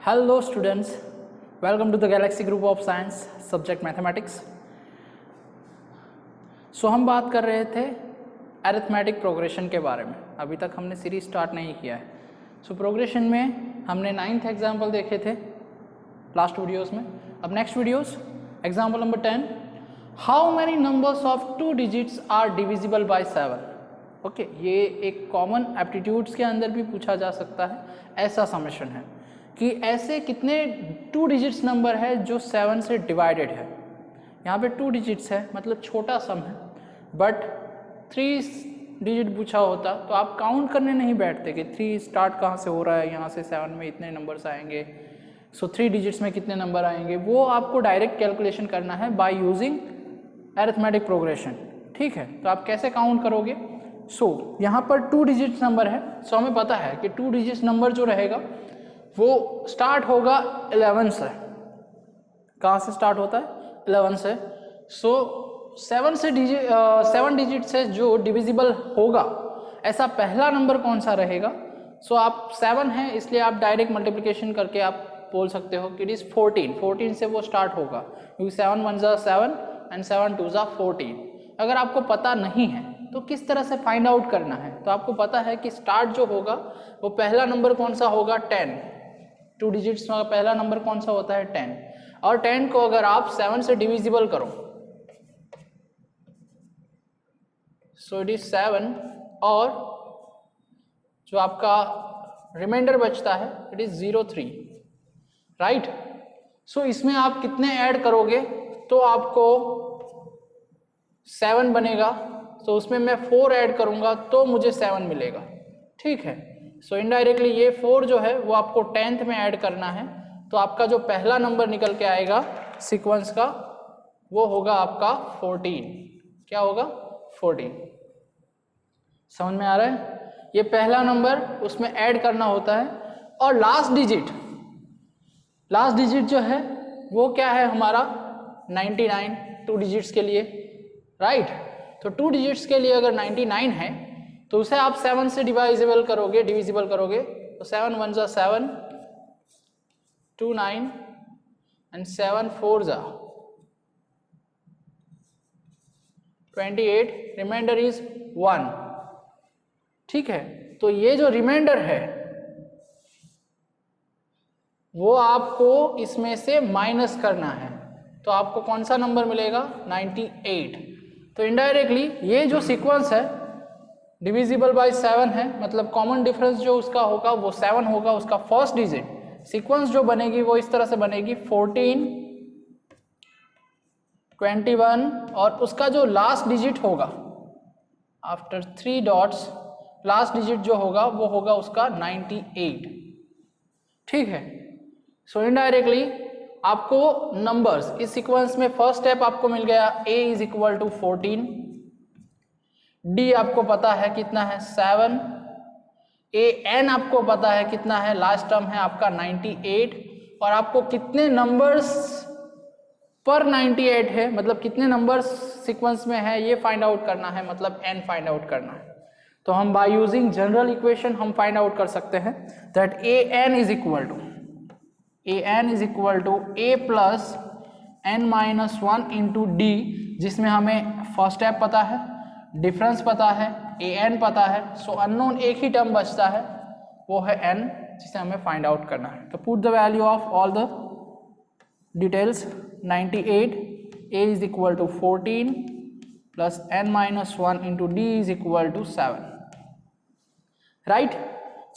Hello students, welcome to the Galaxy Group of Science, subject Mathematics. So हम बात कर रहे थे अरिथमेटिक प्रोग्रेशन के बारे में. अभी तक हमने सीरीज स्टार्ट नहीं किया है. सो प्रोग्रेशन में हमने 9th एग्जाम्पल देखे थे लास्ट वीडियोस में. अब next videos example number 10, how many numbers of 2 digits are divisible by 7. Okay, ये एक कॉमन एप्टीट्यूड्स के अंदर भी पूछा जा सकता है. ऐसा समेशन है कि ऐसे कितने 2 डिजिट्स नंबर है जो 7 से डिवाइडेड है. यहाँ पे 2 डिजिट्स है मतलब छोटा सम है, बट 3 डिजिट पूछा होता तो आप काउंट करने नहीं बैठते कि 3 स्टार्ट कहाँ से हो रहा है, यहाँ से 7 में इतने नंबर्स आएंगे, सो 3 डिजिट्स में कितने नंबर आएंगे. वो आपको डायरेक्ट कैलकुलेशन करना है बाय यूजिंग अरिथमेटिक प्रोग्रेशन. ठीक है, तो आप कैसे काउंट करोगे. सो यहाँ पर 2 डिजिट्स नंबर है. सो हमें पता है कि 2 डिजिट्स नंबर जो रहेगा वो स्टार्ट होगा 11 से. कहाँ से स्टार्ट होता है? 11 से. सो 7 डिजिट से जो डिविजिबल होगा ऐसा पहला नंबर कौन सा रहेगा. सो आप 7 है इसलिए आप डायरेक्ट मल्टीप्लिकेशन करके आप बोल सकते हो कि इट इज़ 14 से वो स्टार्ट होगा, क्योंकि 7 1 ज़ा 7 एंड 7 2 ज़ा 14. अगर आपको पता नहीं है तो किस तरह से फाइंड आउट करना है. तो आपको पता है कि स्टार्ट जो होगा वो पहला नंबर कौन सा होगा, 10. 2 डिजिट्स में पहला नंबर कौन सा होता है, 10. और 10 को अगर आप 7 से डिविजिबल करो सो इट इज 7, और जो आपका रिमाइंडर बचता है इट इज 03, राइट. सो इसमें आप कितने ऐड करोगे तो आपको 7 बनेगा. तो उसमें मैं 4 ऐड करूंगा तो मुझे 7 मिलेगा. ठीक है. सो इनडायरेक्टली ये 4 जो है वो आपको 10th में ऐड करना है. तो आपका जो पहला नंबर निकल के आएगा सीक्वेंस का वो होगा आपका 14. क्या होगा? 14. समझ में आ रहा है? ये पहला नंबर उसमें ऐड करना होता है. और लास्ट डिजिट जो है वो क्या है हमारा 99. 2 डिजिट्स के लिए, राइट. तो 2 डिजिट्स के लिए अगर 99 है तो उसे आप 7 से डिविजिबल करोगे तो 7 1 ज़ा 7, 2 9 एंड 7 4 ज़ा 28, रिमाइंडर इज 1. ठीक है. तो ये जो रिमाइंडर है वो आपको इसमें से माइनस करना है. तो आपको कौन सा नंबर मिलेगा, 98. तो इनडायरेक्टली ये जो सीक्वेंस है डिविजिबल बाय 7 है, मतलब कॉमन डिफरेंस जो उसका होगा वो 7 होगा. उसका फर्स्ट डिजिट सीक्वेंस जो बनेगी वो इस तरह से बनेगी 14 21, और उसका जो लास्ट डिजिट होगा आफ्टर 3 डॉट्स लास्ट डिजिट जो होगा वो होगा उसका 98. ठीक है. सो इनडायरेक्टली आपको नंबर्स इस सीक्वेंस में फर्स्ट स्टेप आपको मिल गया, a is equal to 14, d आपको पता है कितना है 7, an आपको पता है कितना है, लास्ट टर्म है आपका 98, और आपको कितने नंबर्स पर 98 है मतलब कितने नंबर्स सीक्वेंस में है ये फाइंड आउट करना है, मतलब n फाइंड आउट करना है. तो हम बाय यूजिंग जनरल इक्वेशन हम फाइंड आउट कर सकते हैं that an is equal to a plus n minus 1 into D, जिसमें हमें फर्स्ट स्टेप पता है, डिफरेंस पता है, an पता है. सो अननोन एक ही टर्म बचता है वो है n, जिसे हमें फाइंड आउट करना है. तो put the value of all the details. 98, a is equal to 14 plus n minus 1 into D is equal to 7, right.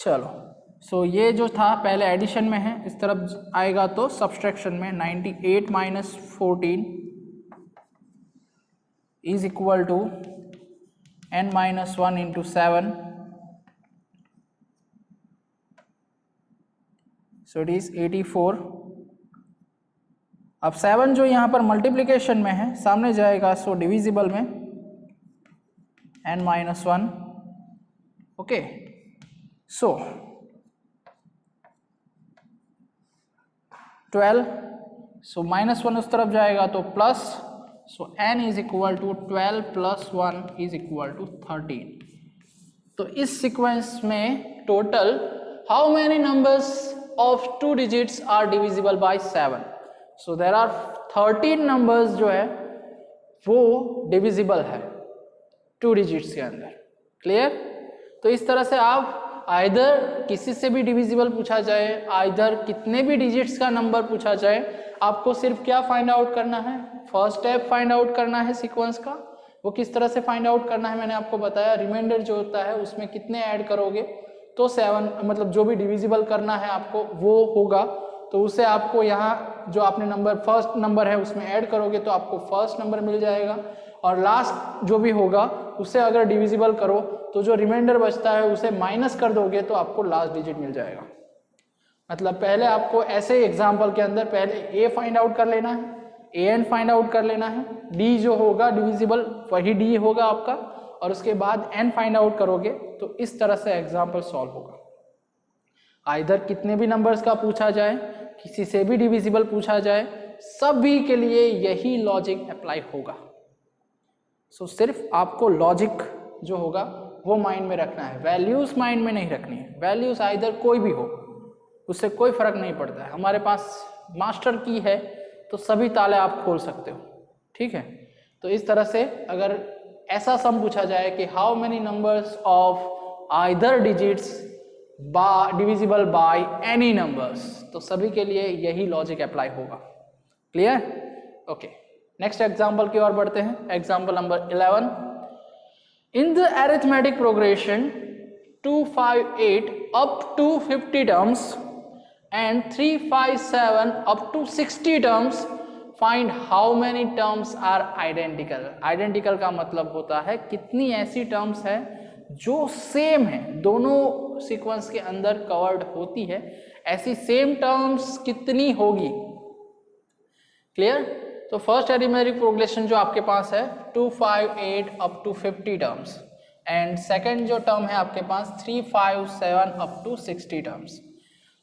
चलो. सो ये जो था पहले एडिशन में है, इस तरफ आएगा तो सब्सट्रैक्शन में 98 minus 14 is equal to n minus 1 into 7, so it is 84. अब 7 जो यहाँ पर मल्टीप्लिकेशन में है सामने जाएगा, सो डिविजिबल में n minus 1. Okay. So 12, so minus 1 उस तरफ जाएगा तो plus, so n is equal to 12 plus 1 is equal to 13. तो इस सीक्वेंस में total how many numbers of 2 digits are divisible by 7. So there are 13 numbers जो है वो divisible है 2 digits के अंदर. क्लियर? तो इस तरह से आप आइदर किसी से भी डिविजिबल पूछा जाए, आइदर कितने भी डिजिट्स का नंबर पूछा जाए, आपको सिर्फ क्या फाइंड आउट करना है, फर्स्ट स्टेप फाइंड आउट करना है सीक्वेंस का. वो किस तरह से फाइंड आउट करना है मैंने आपको बताया. रिमाइंडर जो होता है उसमें कितने ऐड करोगे तो 7 मतलब जो भी डिविजिबल करना है आपको वो होगा. तो उसे आपको यहाँ जो आपने नंबर फर्स्ट नंबर है उसमें ऐड करोगे तो आपको फर्स्ट नंबर मिल जाएगा, और लास्ट जो भी होगा उसे अगर डिविजिबल करो तो जो रिमाइंडर बचता है उसे माइनस कर दोगे तो आपको लास्ट डिजिट मिल जाएगा. मतलब पहले आपको ऐसे एग्जाम्पल के अंदर पहले ए फाइंड आउट कर लेना है, ए एन फाइंड आउट कर लेना है, डी जो होगा डिविजिबल वही डी होगा आपका, और उसके बाद एन फाइंड आउट करोगे तो इस तरह से एग्जाम्पल सॉल्व होगा. आइदर कितने भी नंबर्स का पूछा जाए, किसी से भी डिविजिबल पूछा जाए, सभी के लिए यही लॉजिक अप्लाई होगा. सो सिर्फ आपको लॉजिक जो होगा वो माइंड में रखना है, वैल्यूज माइंड में नहीं रखनी है. वैल्यूज आइदर कोई भी हो उससे कोई फर्क नहीं पड़ता है. हमारे पास मास्टर की है तो सभी ताले आप खोल सकते हो. ठीक है, तो इस तरह से अगर ऐसा सम पूछा जाए कि how many numbers of either digits divisible by any numbers, तो सभी के लिए यही लॉजिक अप्लाई होगा. क्लियर? ओके, नेक्स्ट एग्जाम्पल की ओर बढ़ते हैं. Example number 11. In the arithmetic progression 258 up to 50 terms and 357 up to 60 terms, find how many terms are identical. Identical का मतलब होता है कितनी ऐसी टर्म्स है जो सेम है, दोनों सीक्वेंस के अंदर कवर्ड होती है, ऐसी सेम टर्म्स कितनी होगी. क्लियर? तो फर्स्ट अरिथमेटिक प्रोग्रेशन जो आपके पास है 258 up to 50 terms, and second जो टर्म है आपके पास 357 up to 60 terms.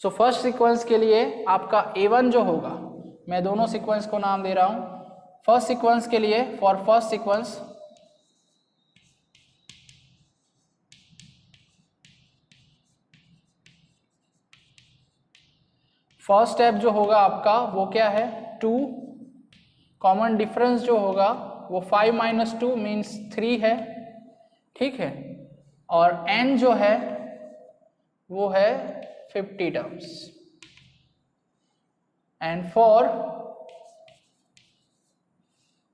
So first sequence के लिए आपका A1 जो होगा, मैं दोनों सीक्वेंस को नाम दे रहा हूं. फर्स्ट सीक्वेंस के लिए for first sequence first step जो होगा आपका वो क्या है 2. कॉमन डिफरेंस जो होगा वो 5 - 2 मीन्स 3 है. ठीक है, और n जो है वो है 50 terms. And for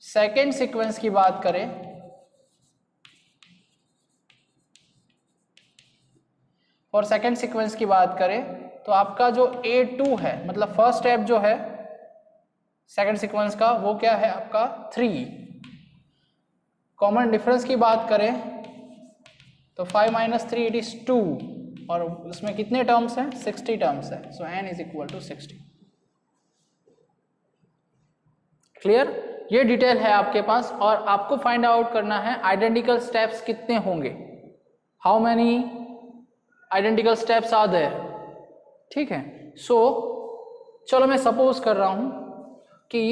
second sequence की बात करें, फॉर सेकेंड सीक्वेंस की बात करें तो आपका जो A2 है, मतलब फर्स्ट स्टेप जो है सेकेंड सीक्वेंस का वो क्या है आपका 3. कॉमन डिफरेंस की बात करें तो 5 - 3 इट इज 2, और उसमें कितने टर्म्स हैं 60 टर्म्स है. So n is equal to 60. Clear? ये डिटेल है आपके पास, और आपको फाइंड आउट करना है आइडेंटिकल स्टेप्स कितने होंगे, how many identical steps are there. ठीक है, सो चलो मैं सपोज कर रहा हूं कि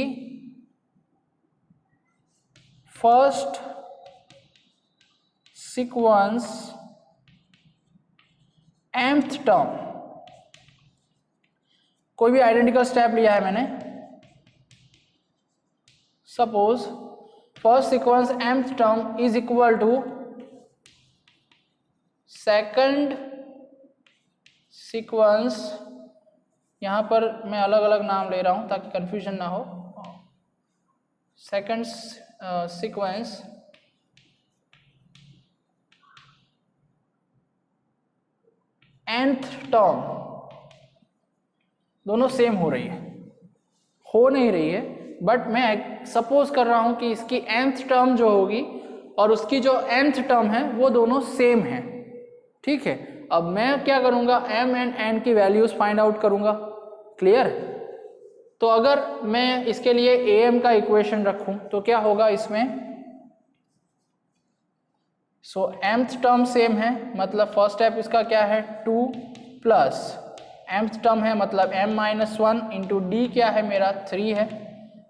फर्स्ट सीक्वेंस mth टर्म, कोई भी आइडेंटिकल स्टेप लिया है मैंने. Suppose first sequence mth term is equal to second sequence, यहां पर मैं अलग अलग नाम ले रहा हूं ताकि कंफ्यूजन ना हो. सेकंड सीक्वेंस nth टर्म, दोनों सेम हो रही है, हो नहीं रही है, बट मैं सपोज कर रहा हूं कि इसकी nth टर्म जो होगी और उसकी जो nth टर्म है वो दोनों सेम है. ठीक है, अब मैं क्या करूंगा m एंड n की वैल्यूज फाइंड आउट करूंगा. क्लियर? तो अगर मैं इसके लिए am का इक्वेशन रखूं तो क्या होगा इसमें, सो mth टर्म सेम है, मतलब फर्स्ट स्टेप इसका क्या है 2 प्लस mth टर्म है मतलब m - 1 इंटू डी क्या है मेरा 3 है.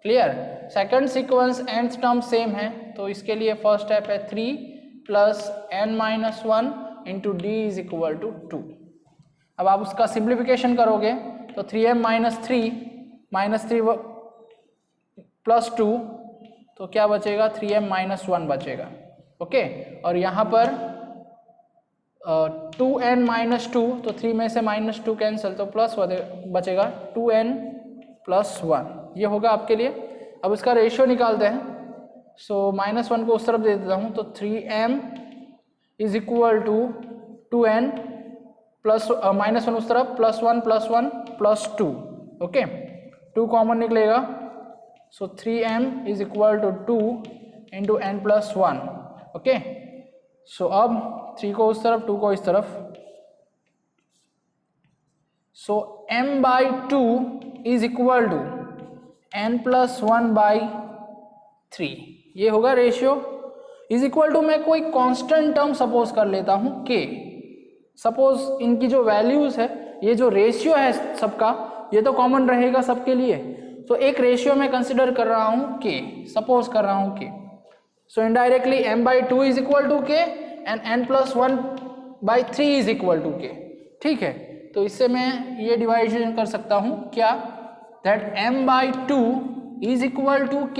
Clear? Second sequence nth term same है तो इसके लिए फर्स्ट स्टेप है 3 plus n - 1 into D is equal to 2. अब आप उसका सिंप्लीफिकेशन करोगे तो 3m माइनस थ्री प्लस 2, तो क्या बचेगा 3m माइनस 1 बचेगा। ओके, और यहाँ पर 2n माइनस 2, तो 3 में से माइनस 2 कैंसिल, तो प्लस बचेगा 2n प्लस 1, ये होगा आपके लिए। अब इसका रेशियो निकालते हैं। सो माइनस 1 को उस तरफ दे देता हूँ, तो 3m is equal to 2n plus minus 1 उस तरफ, प्लस 1 प्लस 2। ओके, 2 कॉमन निकलेगा, so 3m is equal to 2 into n plus 1। Okay, so अब 3 को उस तरफ, 2 को इस तरफ, so m by 2 is equal to n plus 1 by 3, ये होगा रेशियो। इज इक्वल टू मैं कोई कांस्टेंट टर्म सपोज कर लेता हूं k, सपोज इनकी जो वैल्यूज है, ये जो रेशियो है सबका, ये तो कॉमन रहेगा सबके लिए, तो एक रेशियो में कंसिडर कर रहा हूं k, सपोज कर रहा हूं k। So indirectly m by 2 is equal to k and n plus 1 by 3 is equal to k। ठीक है, तो इससे मैं ये डिवाइडेशन कर सकता हूं क्या, that m by 2 is equal to k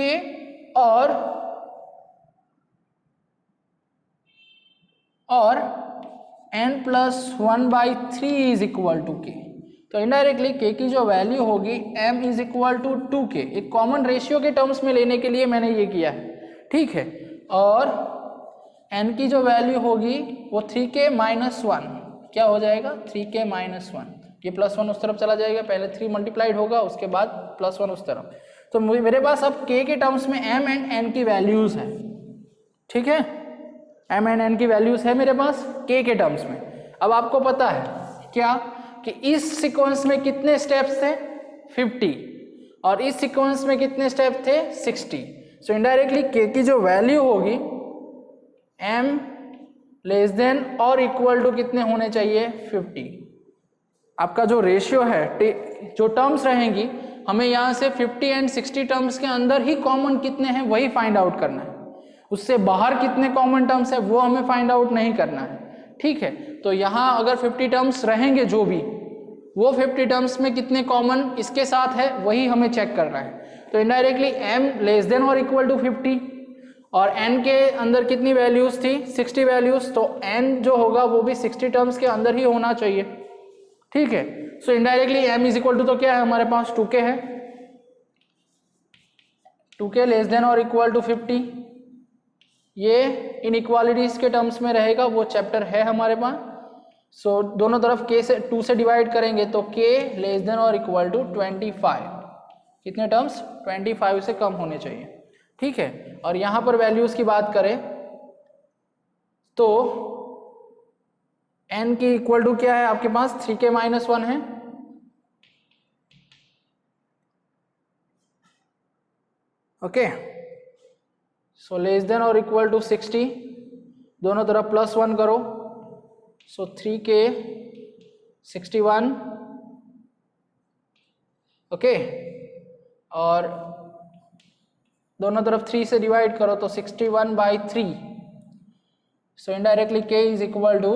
और n plus 1 by 3 is equal to k। तो इनडायरेक्टली k की जो वैल्यू होगी m is equal to 2k, एक कॉमन रेशियो के टर्म्स में लेने के लिए मैंने ये किया है। ठीक है, और n की जो वैल्यू होगी वो 3k माइनस 1, क्या हो जाएगा 3k माइनस 1, ये प्लस 1 उस तरफ चला जाएगा, पहले 3 मल्टीप्लाइड होगा, उसके बाद प्लस 1 उस तरफ। तो मेरे पास अब k के टर्म्स में m एंड n की वैल्यूज है। ठीक है, m एंड n की वैल्यूज है मेरे पास k के टर्म्स में। अब आपको पता है क्या कि इस सीक्वेंस में कितने स्टेप्स थे 50, और इस सीक्वेंस में कितने स्टेप थे 60। सो इनडायरेक्टली k की जो वैल्यू होगी m लेस देन और इक्वल टू कितने होने चाहिए 50। आपका जो रेशियो है, जो टर्म्स रहेंगी, हमें यहाँ से 50 एंड 60 टर्म्स के अंदर ही कॉमन कितने हैं वही फाइंड आउट करना है, उससे बाहर कितने कॉमन टर्म्स है वो हमें फाइंड आउट नहीं करना है। ठीक है, तो यहाँ अगर 50 टर्म्स रहेंगे जो भी, वो 50 टर्म्स में कितने कॉमन इसके साथ है वही हमें चेक करना है। तो इनडायरेक्टली m लेस देन और इक्वल टू 50 और n के अंदर कितनी वैल्यूज थी 60 वैल्यूज, तो n जो होगा वो भी 60 टर्म्स के अंदर ही होना चाहिए। ठीक है, so indirectly m is equal to तो क्या है हमारे पास 2k है, 2k लेस देन और इक्वल टू 50, ये इनइक्वालिटीज के टर्म्स में रहेगा, वो चैप्टर है हमारे पास। सो दोनों तरफ k से 2 से डिवाइड करेंगे तो k लेस देन और इक्वल टू 25, कितने टर्म्स 25 से कम होने चाहिए। ठीक है, और यहाँ पर वैल्यूज की बात करें तो n की इक्वल टू क्या है आपके पास 3k माइनस 1 है। ओके, सो लेस देन और इक्वल टू 60, दोनों तरफ प्लस 1 करो, सो 3k 61। ओके, और दोनों तरफ 3 से डिवाइड करो तो 61 by 3, so indirectly k is equal to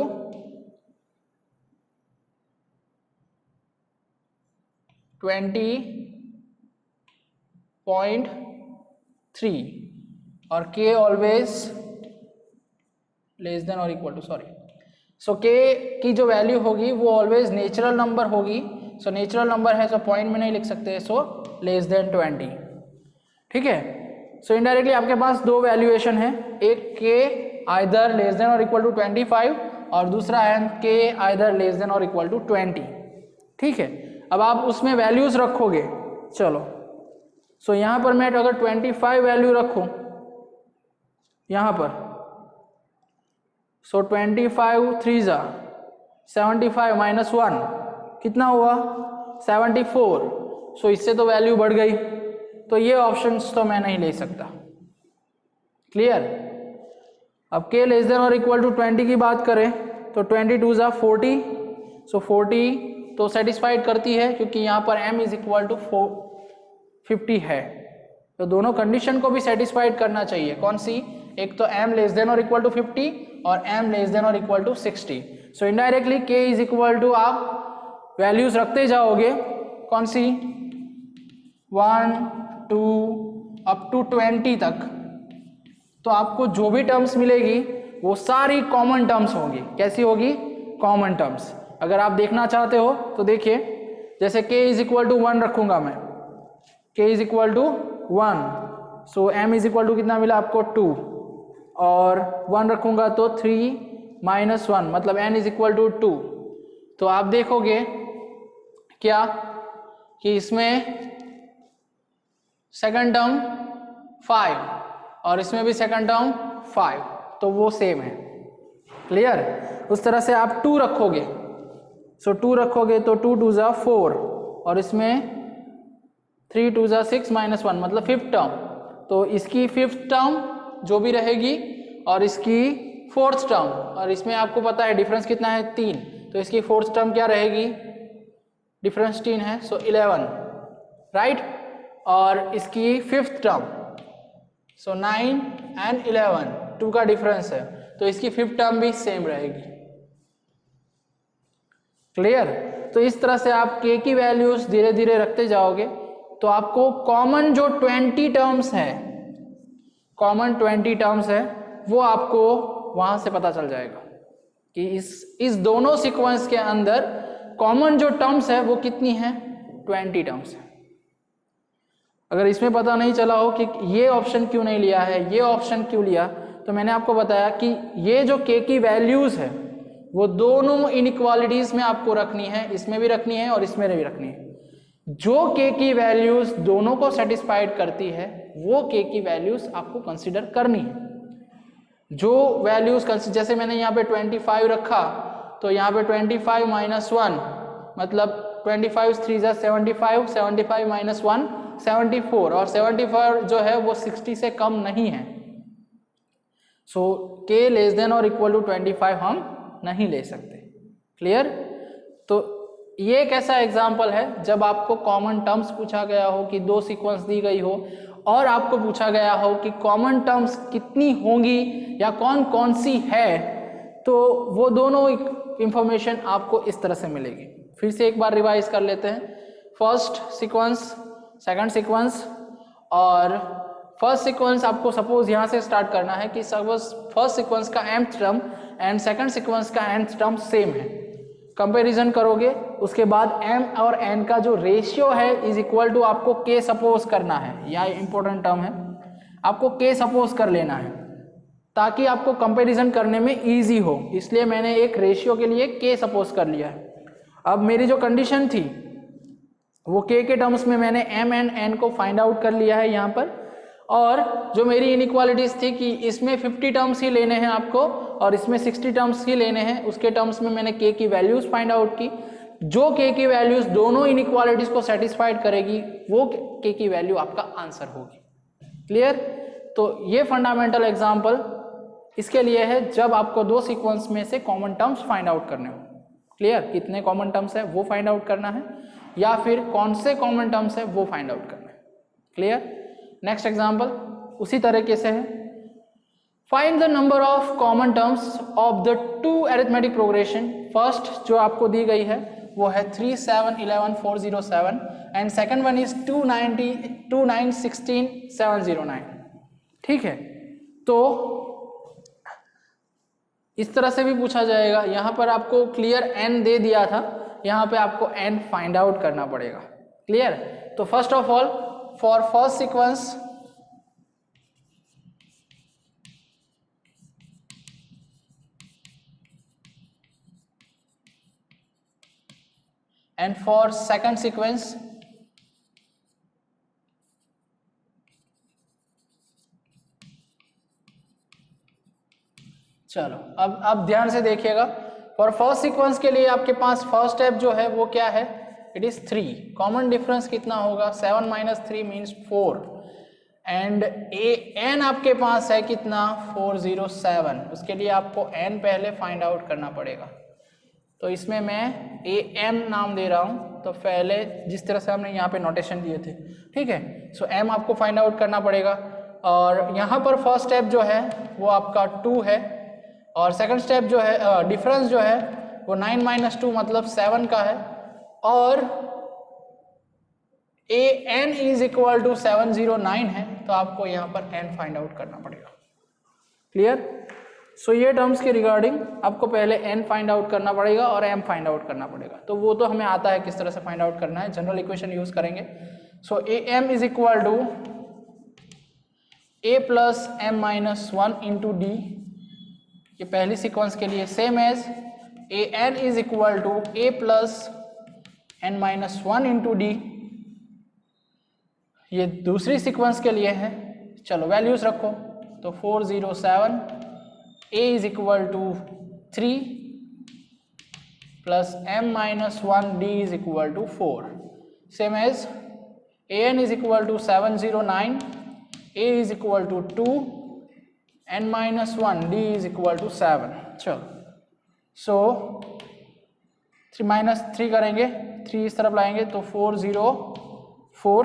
20.3 और k ऑलवेज लेस देन और इक्वल टू, सो k की जो वैल्यू होगी वो ऑलवेज नेचुरल नंबर होगी। सो नेचुरल नंबर है, सो पॉइंट में नहीं लिख सकते, सो लेस देन 20। ठीक है, सो इनडायरेक्टली आपके पास दो वैल्यूएशन है, एक k आइदर लेस देन और इक्वल टू 25 और दूसरा है k आइदर लेस देन और इक्वल टू 20। ठीक है, अब आप उसमें वैल्यूज रखोगे, चलो सो यहाँ पर मैं अगर 25 वैल्यू रखूं यहाँ पर, सो 25 3 जा 75 माइनस 1 कितना हुआ 74। सो इससे तो वैल्यू बढ़ गई, तो ये ऑप्शंस तो मैं नहीं ले सकता। क्लियर। अब k लेस देन और इक्वल टू 20 की बात करें तो 22 जा 40, सो 40 तो सेटिस्फाइड करती है क्योंकि यहाँ पर m इज इक्वल टू 50 है, तो दोनों कंडीशन को भी सेटिस्फाइड करना चाहिए। कौन सी, एक तो m लेस देन और इक्वल टू 50 और m लेस देन और equal to 60। So indirectly k is equal to, आप वैल्यूज रखते जाओगे कौन सी 1 2 अप टू 20 तक, तो आपको जो भी टर्म्स मिलेगी वो सारी कॉमन टर्म्स होंगी। कैसी होगी? Common terms. अगर आप देखना चाहते हो तो देखिए, जैसे k इज इक्वल टू 1 रखूंगा मैं, k is equal to 1, so m is equal to कितना मिला आपको 2, और 1 रखूंगा तो 3 माइनस 1 मतलब n इज इक्वल टू 2। तो आप देखोगे क्या कि इसमें सेकंड टर्म 5 और इसमें भी सेकंड टर्म 5, तो वो सेम है। क्लियर? उस तरह से आप 2 रखोगे, सो 2 रखोगे तो 2 2 जा 4 और इसमें 3 2 जा 6 माइनस 1 मतलब फिफ्थ टर्म, तो इसकी फिफ्थ टर्म जो भी रहेगी और इसकी फोर्थ टर्म, और इसमें आपको पता है डिफरेंस कितना है 3, तो इसकी फोर्थ टर्म क्या रहेगी? डिफरेंस 3 है, सो 11, राइट। और इसकी फिफ्थ टर्म, सो 9 एंड 11, 2 का डिफरेंस है, तो इसकी फिफ्थ टर्म भी सेम रहेगी। क्लियर? तो इस तरह से आप k की वैल्यूज धीरे धीरे रखते जाओगे तो आपको कॉमन जो 20 टर्म्स है, कॉमन 20 टर्म्स है, वो आपको वहां से पता चल जाएगा कि इस दोनों सीक्वेंस के अंदर कॉमन जो टर्म्स है वो कितनी है? 20 टर्म्स है। अगर इसमें पता नहीं चला हो कि ये ऑप्शन क्यों नहीं लिया है, ये ऑप्शन क्यों लिया, तो मैंने आपको बताया कि ये जो k की वैल्यूज है वो दोनों इनइक्वालिटीज में आपको रखनी है, इसमें भी रखनी है और इसमें भी रखनी है। जो k की वैल्यूज दोनों को सेटिस्फाइड करती है वो k की वैल्यूज आपको कंसीडर करनी है। जो वैल्यूज, जैसे मैंने यहाँ पे 25 रखा, तो यहाँ पे 25 माइनस 1 मतलब 25 3 जा 75, 75 माइनस 1 74, और 74 जो है वो 60 से कम नहीं है, सो k लेस देन और इक्वल टू 25 हम नहीं ले सकते। क्लियर? तो ये एक ऐसा एग्जाम्पल है जब आपको कॉमन टर्म्स पूछा गया हो कि 2 सीक्वेंस दी गई हो और आपको पूछा गया हो कि कॉमन टर्म्स कितनी होंगी या कौन कौन सी है, तो वो दोनों इंफॉर्मेशन आपको इस तरह से मिलेगी। फिर से एक बार रिवाइज कर लेते हैं। फर्स्ट सीक्वेंस, सेकंड सीक्वेंस, और फर्स्ट सीक्वेंस आपको सपोज यहाँ से स्टार्ट करना है कि सपोज फर्स्ट सीक्वेंस का nth term and second sequence का nth टर्म सेम है। कंपैरिजन करोगे, उसके बाद m और n का जो रेशियो है इज इक्वल टू आपको k सपोज करना है, यह इंपॉर्टेंट टर्म है, आपको k सपोज कर लेना है ताकि आपको कंपैरिजन करने में इजी हो, इसलिए मैंने एक रेशियो के लिए k सपोज कर लिया है। अब मेरी जो कंडीशन थी वो k के टर्म्स में मैंने m एंड n को फाइंड आउट कर लिया है यहाँ पर, और जो मेरी इनइक्वालिटीज थी कि इसमें 50 टर्म्स ही लेने हैं आपको और इसमें 60 टर्म्स ही लेने हैं, उसके टर्म्स में मैंने k की वैल्यूज फाइंड आउट की। जो k की वैल्यूज दोनों इनइक्वालिटीज को सेटिस्फाइड करेगी वो k की वैल्यू आपका आंसर होगी। क्लियर? तो ये फंडामेंटल एग्जाम्पल इसके लिए है जब आपको 2 सीक्वेंस में से कॉमन टर्म्स फाइंड आउट करने हो। क्लियर? कितने कॉमन टर्म्स है वो फाइंड आउट करना है या फिर कौन से कॉमन टर्म्स है वो फाइंड आउट करना है। क्लियर? नेक्स्ट एग्जाम्पल उसी तरीके से है। Find the number of common terms of the 2 arithmetic progression. First जो आपको दी गई है वो है 3 7 11 407 एंड सेकंड वन इज 2 9 16 709। ठीक है, तो इस तरह से भी पूछा जाएगा। यहाँ पर आपको क्लियर n दे दिया था, यहाँ पे आपको n फाइंड आउट करना पड़ेगा। क्लियर? तो first of all for first sequence and for second sequence चलो अब ध्यान से देखिएगा। फॉर फर्स्ट सीक्वेंस के लिए आपके पास फर्स्ट स्टेप जो है वो क्या है? It is 3। कॉमन डिफरेंस कितना होगा? 7 माइनस 3 मीन्स 4 एंड n आपके पास है कितना? 407। उसके लिए आपको n पहले फाइंड आउट करना पड़ेगा। तो इसमें मैं am नाम दे रहा हूँ, तो पहले जिस तरह से हमने यहाँ पे नोटेशन दिए थे, ठीक है। सो m आपको फाइंड आउट करना पड़ेगा और यहाँ पर फर्स्ट स्टेप जो है वो आपका 2 है और सेकंड स्टेप जो है डिफरेंस जो है वो 9 माइनस 2 मतलब 7 का है और ए एन इज इक्वल टू 709 है, तो आपको यहाँ पर एन फाइंड आउट करना पड़ेगा। क्लियर? सो ये टर्म्स के रिगार्डिंग आपको पहले एन फाइंड आउट करना पड़ेगा और एम फाइंड आउट करना पड़ेगा। तो वो तो हमें आता है किस तरह से फाइंड आउट करना है, जनरल इक्वेशन यूज करेंगे। So a m is equal to a plus m minus 1 into d, ये पहली सीक्वेंस के लिए। Same as a n is equal to a plus n minus 1 into d, ये दूसरी sequence के लिए है। चलो वैल्यूज रखो, तो 407 a is equal to 3 plus m minus 1 d is equal to 4। Same as a n is equal to 709, a is equal to 2, n minus 1 d is equal to 7। चलो सो 3 minus 3 करेंगे, 3 इस तरफ लाएंगे तो 404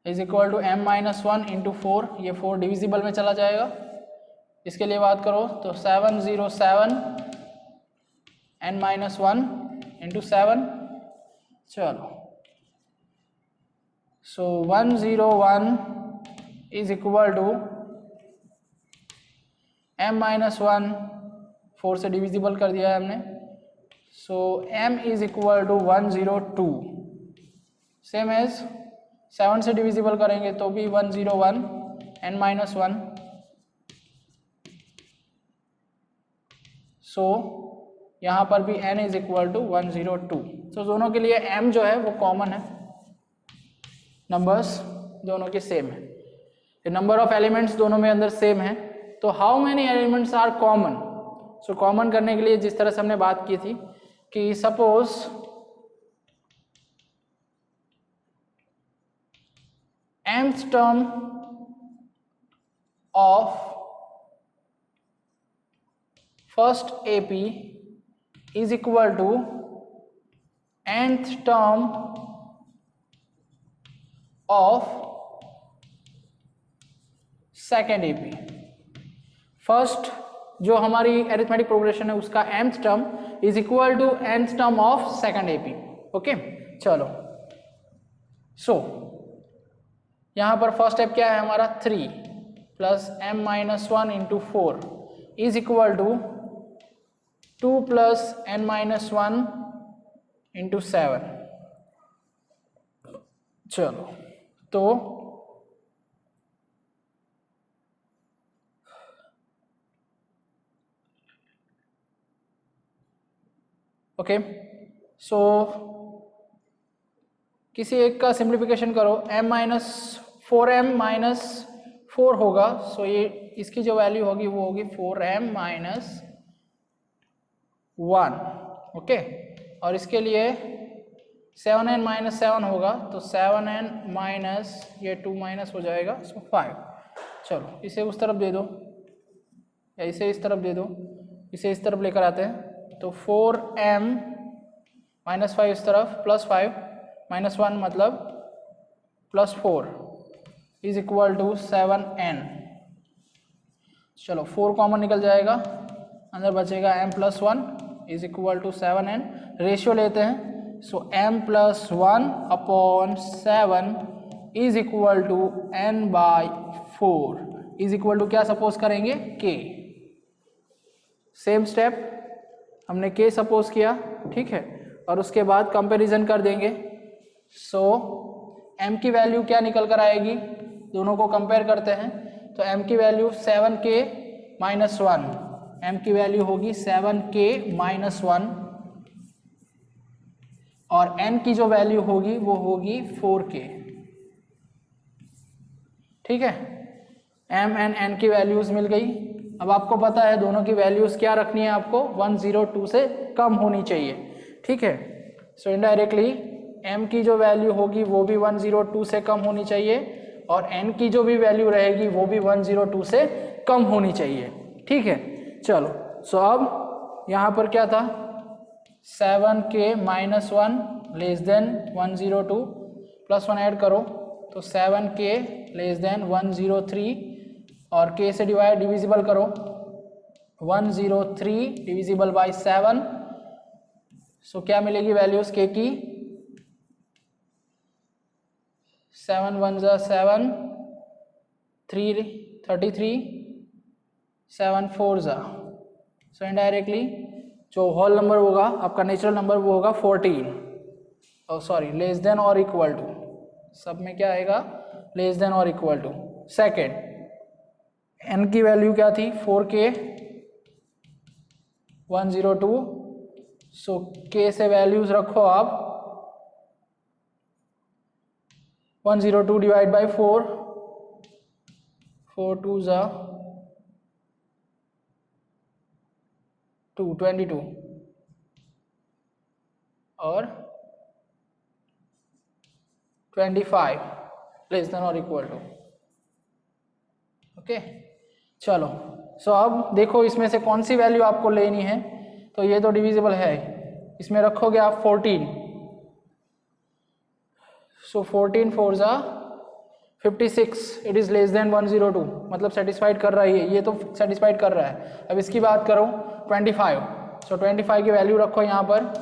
is equal to m minus 1 into 4, ये 4 divisible में चला जाएगा। इसके लिए बात करो तो 707 n माइनस 1 इंटू 7। चलो so 101 is equal to m minus 1, 4 से डिविजिबल कर दिया है हमने, so m is equal to 102। Same as 7 से डिविजिबल करेंगे तो भी 101 n माइनस 1, सो यहाँ पर भी n इज इक्वल टू 102। तो दोनों के लिए m जो है वो कॉमन है, नंबर्स दोनों के सेम है, नंबर ऑफ एलिमेंट्स दोनों में अंदर सेम है। तो how many elements are common? So common करने के लिए जिस तरह से हमने बात की थी कि suppose mth term of first AP is equal to nth term of second AP। First जो हमारी अरिथमेटिक प्रोग्रेशन है उसका mth term is equal to nth term of second AP। Okay चलो सो यहाँ पर फर्स्ट स्टेप क्या है हमारा 3 plus m minus 1 into 4 is equal to 2 plus n minus 1 into 7। चलो तो ओके सो किसी एक का सिंप्लीफिकेशन करो, m माइनस 4m माइनस 4 होगा, सो ये इसकी जो वैल्यू होगी वो होगी 4m माइनस 1। ओके और इसके लिए 7n माइनस 7 होगा, तो 7n माइनस ये 2 माइनस हो जाएगा, सो 5। चलो इसे उस तरफ दे दो या इसे इस तरफ दे दो, इसे इस तरफ लेकर आते हैं, तो 4m माइनस 5 इस तरफ प्लस 5 माइनस 1 मतलब plus 4 is equal to 7n। चलो 4 कॉमन निकल जाएगा, अंदर बचेगा m plus 1 is equal to 7n। Ratio लेते हैं, सो m plus 1 upon 7 is equal to n by 4 is equal to क्या सपोज करेंगे k। सेम स्टेप हमने k सपोज किया, ठीक है, और उसके बाद कंपैरिजन कर देंगे। सो m की वैल्यू क्या निकल कर आएगी, दोनों को कंपेयर करते हैं, तो m की वैल्यू 7k माइनस 1, m की वैल्यू होगी 7k माइनस 1 और n की जो वैल्यू होगी वो होगी 4k। ठीक है, m एंड n की वैल्यूज मिल गई। अब आपको पता है दोनों की वैल्यूज क्या रखनी है, आपको 102 से कम होनी चाहिए। ठीक है, सो इनडायरेक्टली m की जो वैल्यू होगी वो भी 102 से कम होनी चाहिए और n की जो भी वैल्यू रहेगी वो भी 102 से कम होनी चाहिए। ठीक है, चलो सो अब यहाँ पर क्या था, 7k minus 1 less than 102 plus 1 add करो तो 7k लेस देन 103 और k से डिविजिबल करो, 103 डिविजिबल बाई 7 सो क्या मिलेगी वैल्यूज के की? 7 1 7, 3 33, 7 4 सो इनडायरेक्टली जो होल नंबर होगा आपका नेचुरल नंबर वो होगा 14, और सॉरी लेस देन और इक्वल टू, सब में क्या आएगा? लेस देन और इक्वल टू। सेकेंड, n की वैल्यू क्या थी? 4k 102, सो k से वैल्यूज रखो आप 102 डिवाइड बाई 4, 4 2 22 और 25 लेस देन और इक्वल टू। ओके चलो, सो अब देखो इसमें से कौन सी वैल्यू आपको लेनी है। तो ये तो डिविजिबल है, इसमें रखोगे आप 14, सो 14 4 56, इट इज़ लेस देन 102, मतलब सेटिस्फाइड कर रहा है, ये तो सेटिस्फाइड कर रहा है। अब इसकी बात करो 25, सो 25 की वैल्यू रखो यहाँ पर,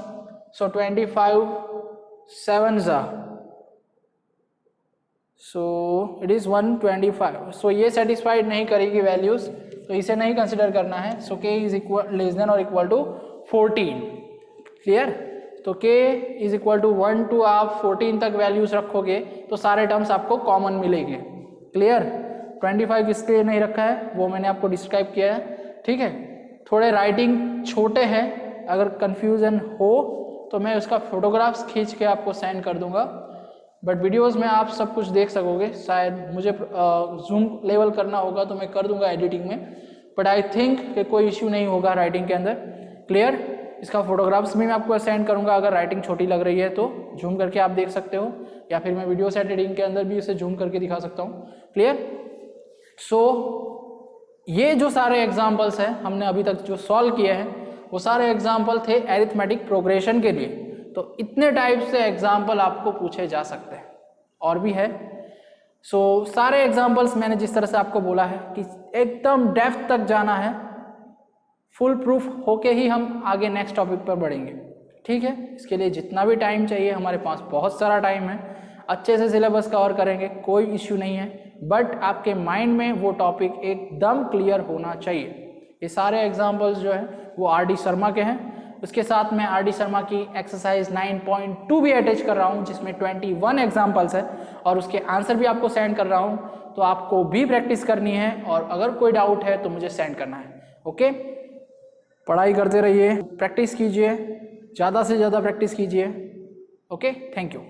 सो 25 7 सो इट इज़ 125, सो ये सेटिस्फाइड नहीं करेगी वैल्यूज, तो इसे नहीं कंसिडर करना है। So k is equal less than और इक्वल टू 14, क्लियर। तो k is equal to 1 to आप 14 तक वैल्यूज रखोगे तो सारे टर्म्स आपको कॉमन मिलेंगे, क्लियर। 25 किसके लिए नहीं रखा है वो मैंने आपको डिस्क्राइब किया है, ठीक है। थोड़े राइटिंग छोटे हैं, अगर कन्फ्यूजन हो तो मैं उसका फोटोग्राफ्स खींच के आपको सेंड कर दूंगा, बट वीडियोस में आप सब कुछ देख सकोगे। शायद मुझे जूम लेवल करना होगा तो मैं कर दूंगा एडिटिंग में, बट आई थिंक कि कोई इश्यू नहीं होगा राइटिंग के अंदर, क्लियर। इसका फोटोग्राफ्स भी मैं आपको सेंड करूंगा, अगर राइटिंग छोटी लग रही है तो जूम करके आप देख सकते हो, या फिर मैं वीडियोस एडिटिंग के अंदर भी उसे जूम करके दिखा सकता हूँ, क्लियर। सो ये जो सारे एग्जाम्पल्स हैं हमने अभी तक जो सॉल्व किए हैं वो सारे एग्जाम्पल थे एरिथमेटिक प्रोग्रेशन के लिए। तो इतने टाइप से एग्जाम्पल आपको पूछे जा सकते हैं, और भी है। सो सारे एग्जाम्पल्स मैंने जिस तरह से आपको बोला है कि एकदम डेप्थ तक जाना है, फुल प्रूफ होके ही हम आगे नेक्स्ट टॉपिक पर बढ़ेंगे, ठीक है। इसके लिए जितना भी टाइम चाहिए हमारे पास बहुत सारा टाइम है, अच्छे से सिलेबस कवर करेंगे, कोई इश्यू नहीं है, बट आपके माइंड में वो टॉपिक एकदम क्लियर होना चाहिए। ये सारे एग्जाम्पल्स जो है वो RD शर्मा के हैं, उसके साथ मैं RD शर्मा की एक्सरसाइज 9.2 भी अटैच कर रहा हूँ जिसमें 21 एग्जाम्पल्स है, और उसके आंसर भी आपको सेंड कर रहा हूँ। तो आपको भी प्रैक्टिस करनी है, और अगर कोई डाउट है तो मुझे सेंड करना है, ओके। पढ़ाई करते रहिए, प्रैक्टिस कीजिए, ज़्यादा से ज़्यादा प्रैक्टिस कीजिए, ओके। Thank you.